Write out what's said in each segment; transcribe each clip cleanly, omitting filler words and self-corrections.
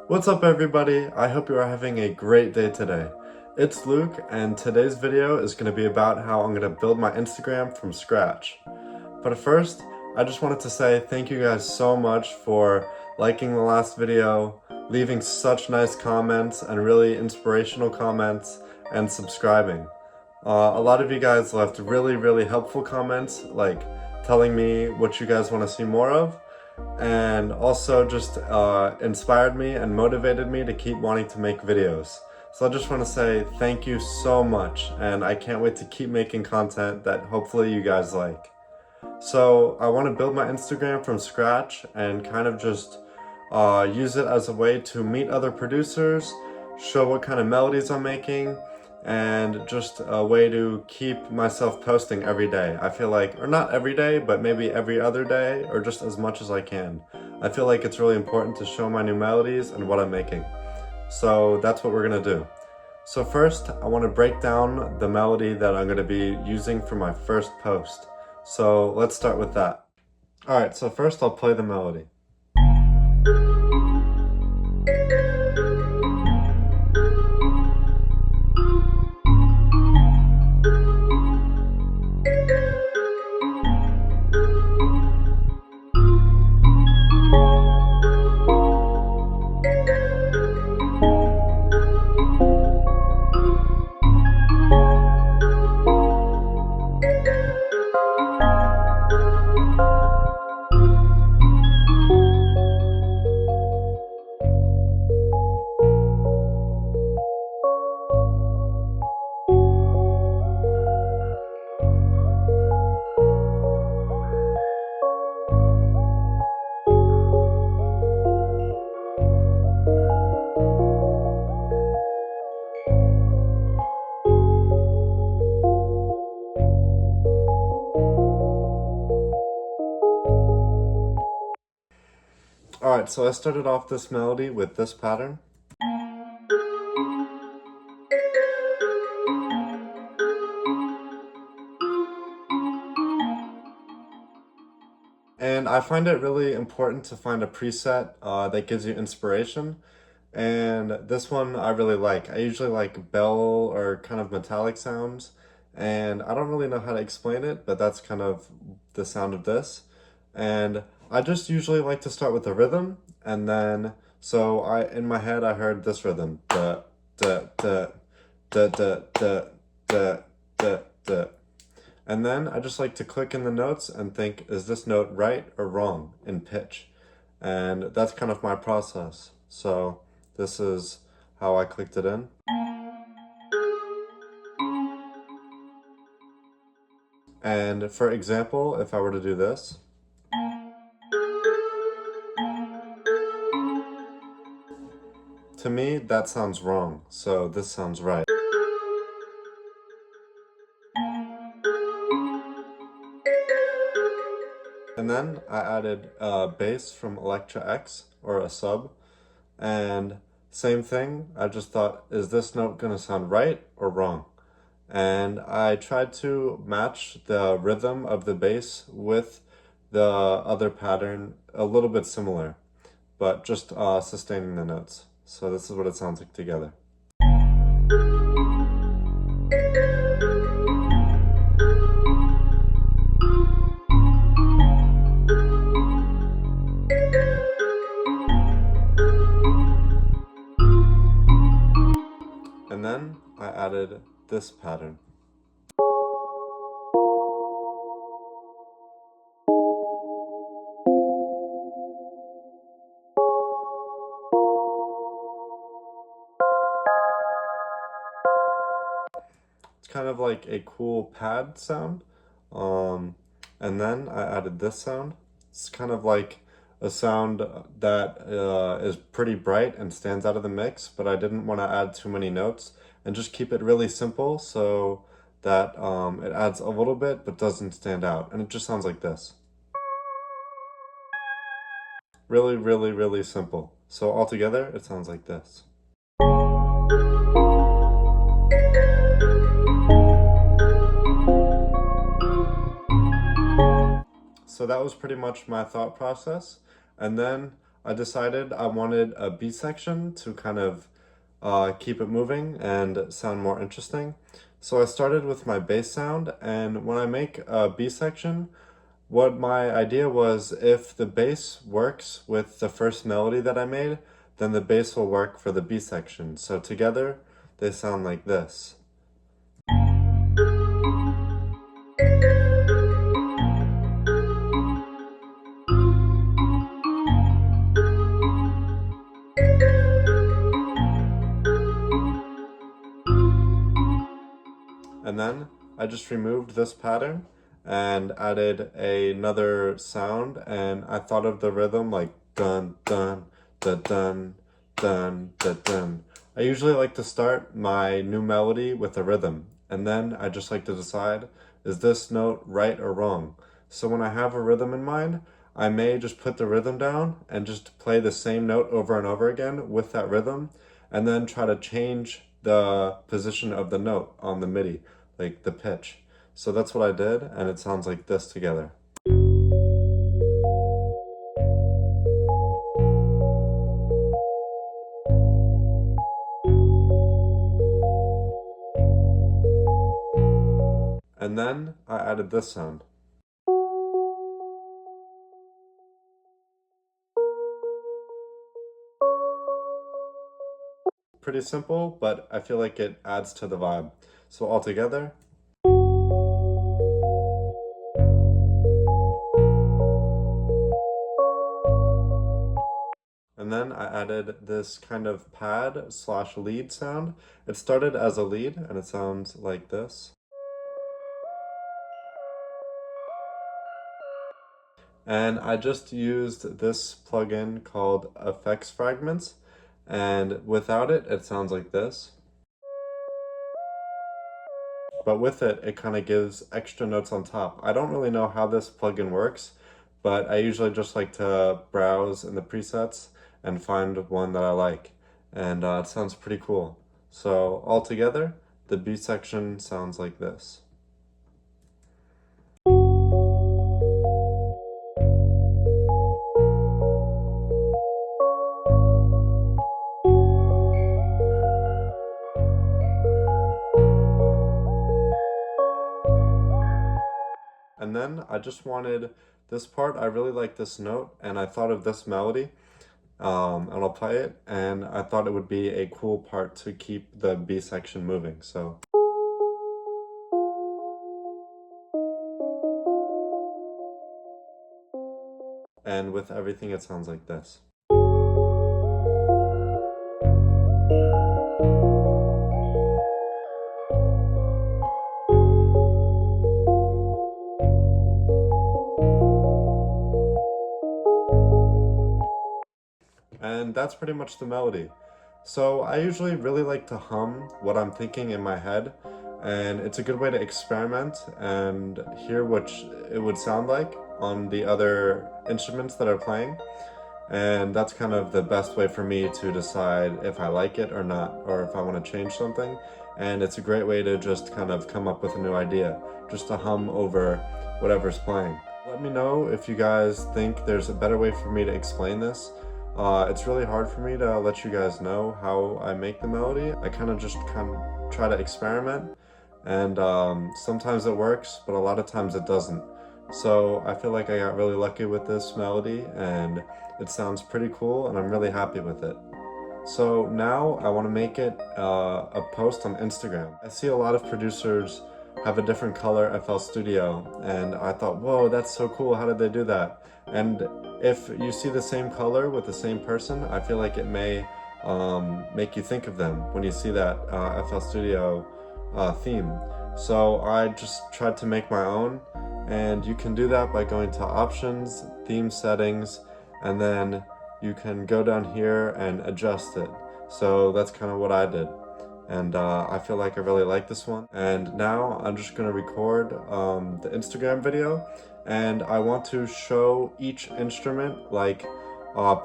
What's up everybody? I hope you are having a great day today. It's Luke and today's video is going to be about how I'm going to build my Instagram from scratch. But first, I just wanted to say thank you guys so much for liking the last video, leaving such nice comments and really inspirational comments, and subscribing. A lot of you guys left really helpful comments, like telling me what you guys want to see more of, and also just inspired me and motivated me to keep wanting to make videos. So I just want to say thank you so much, and I can't wait to keep making content that hopefully you guys like. So I want to build my Instagram from scratch and kind of just use it as a way to meet other producers, show what kind of melodies I'm making, and just a way to keep myself posting every day. I feel like, or not every day, but maybe every other day, or just as much as I can. I feel like it's really important to show my new melodies and what I'm making. So that's what we're gonna do. So first, I want to break down the melody that I'm gonna be using for my first post. So let's start with that. Alright, so first I'll play the melody. Alright, so I started off this melody with this pattern. And I find it really important to find a preset that gives you inspiration. And this one I really like. I usually like bell or kind of metallic sounds. And I don't really know how to explain it, but that's kind of the sound of this. And I just usually like to start with the rhythm, and then, so in my head I heard this rhythm, da da da da da da da da da. And then I just like to click in the notes and think, is this note right or wrong in pitch? And that's kind of my process. So this is how I clicked it in. And for example, if I were to do this, to me, that sounds wrong, so this sounds right. And then I added a bass from Electra X, or a sub, and same thing, I just thought, is this note gonna sound right or wrong? And I tried to match the rhythm of the bass with the other pattern a little bit similar, but just sustaining the notes. So this is what it sounds like together. And then I added this pattern. It's kind of like a cool pad sound. And then I added this sound. It's kind of like a sound that is pretty bright and stands out of the mix, but I didn't want to add too many notes and just keep it really simple so that it adds a little bit but doesn't stand out. And it just sounds like this. Really simple. So altogether, it sounds like this. So that was pretty much my thought process. And then I decided I wanted a beat section to kind of keep it moving and sound more interesting. So I started with my bass sound, and when I make a B section, what my idea was, if the bass works with the first melody that I made, then the bass will work for the B section. So together, they sound like this. And then I just removed this pattern and added another sound, and I thought of the rhythm like dun dun dun dun dun dun dun. I usually like to start my new melody with a rhythm, and then I just like to decide, is this note right or wrong? So when I have a rhythm in mind, I may just put the rhythm down and just play the same note over and over again with that rhythm, and then try to change the position of the note on the MIDI, like the pitch. So that's what I did, and it sounds like this together. And then I added this sound. Pretty simple, but I feel like it adds to the vibe. So all together. And then I added this kind of pad slash lead sound. It started as a lead, and it sounds like this. And I just used this plugin called Effects Fragments, and without it, it sounds like this. But with it, it kind of gives extra notes on top. I don't really know how this plugin works, but I usually just like to browse in the presets and find one that I like. And it sounds pretty cool. So all together, the beat section sounds like this. And then I just wanted this part, I really like this note, and I thought of this melody, and I'll play it, and I thought it would be a cool part to keep the B section moving, so. And with everything, it sounds like this. And that's pretty much the melody. So I usually really like to hum what I'm thinking in my head, and it's a good way to experiment and hear what it would sound like on the other instruments that are playing. And that's kind of the best way for me to decide if I like it or not, or if I want to change something. And it's a great way to just kind of come up with a new idea, just to hum over whatever's playing. Let me know if you guys think there's a better way for me to explain this. It's really hard for me to let you guys know how I make the melody. I kind of try to experiment, and sometimes it works, but a lot of times it doesn't. So I feel like I got really lucky with this melody, and it sounds pretty cool, and I'm really happy with it. So now I want to make it a post on Instagram. I see a lot of producers have a different color FL Studio, and I thought, whoa, that's so cool, how did they do that? And if you see the same color with the same person, I feel like it may make you think of them when you see that FL Studio theme. So I just tried to make my own, and you can do that by going to Options, Theme Settings, and then you can go down here and adjust it. So that's kind of what I did. And I feel like I really like this one. And now I'm just gonna record the Instagram video, and I want to show each instrument like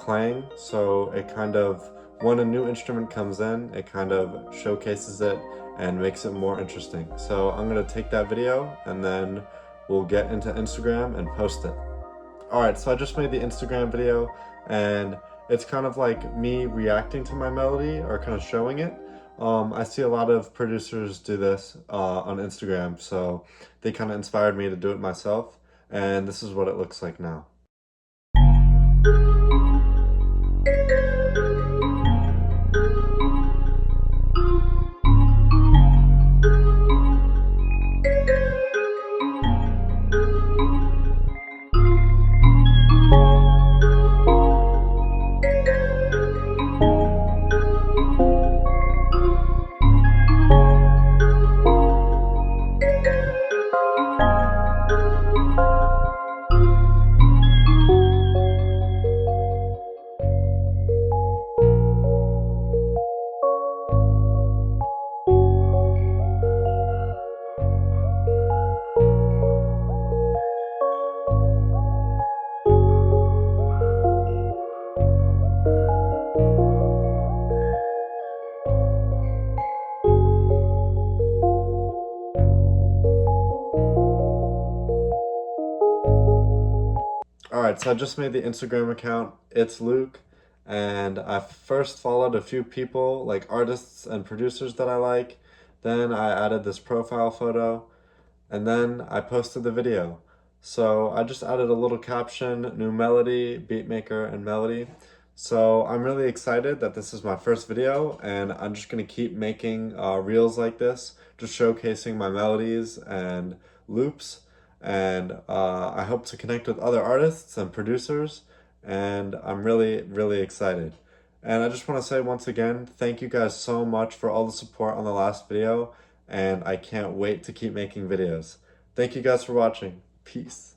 playing, so it kind of, when a new instrument comes in, it kind of showcases it and makes it more interesting. So I'm gonna take that video, and then we'll get into Instagram and post it. Alright, so I just made the Instagram video, and it's kind of like me reacting to my melody or kind of showing it. I see a lot of producers do this on Instagram, so they kind of inspired me to do it myself, and this is what it looks like now. Alright, so I just made the Instagram account, It's Luke, and I first followed a few people, like artists and producers that I like. Then I added this profile photo, and then I posted the video. So I just added a little caption, new melody, beatmaker, and melody. So I'm really excited that this is my first video, and I'm just gonna keep making reels like this, just showcasing my melodies and loops. And I hope to connect with other artists and producers, and I'm really, really excited. And I just want to say once again, thank you guys so much for all the support on the last video, and I can't wait to keep making videos. Thank you guys for watching. Peace.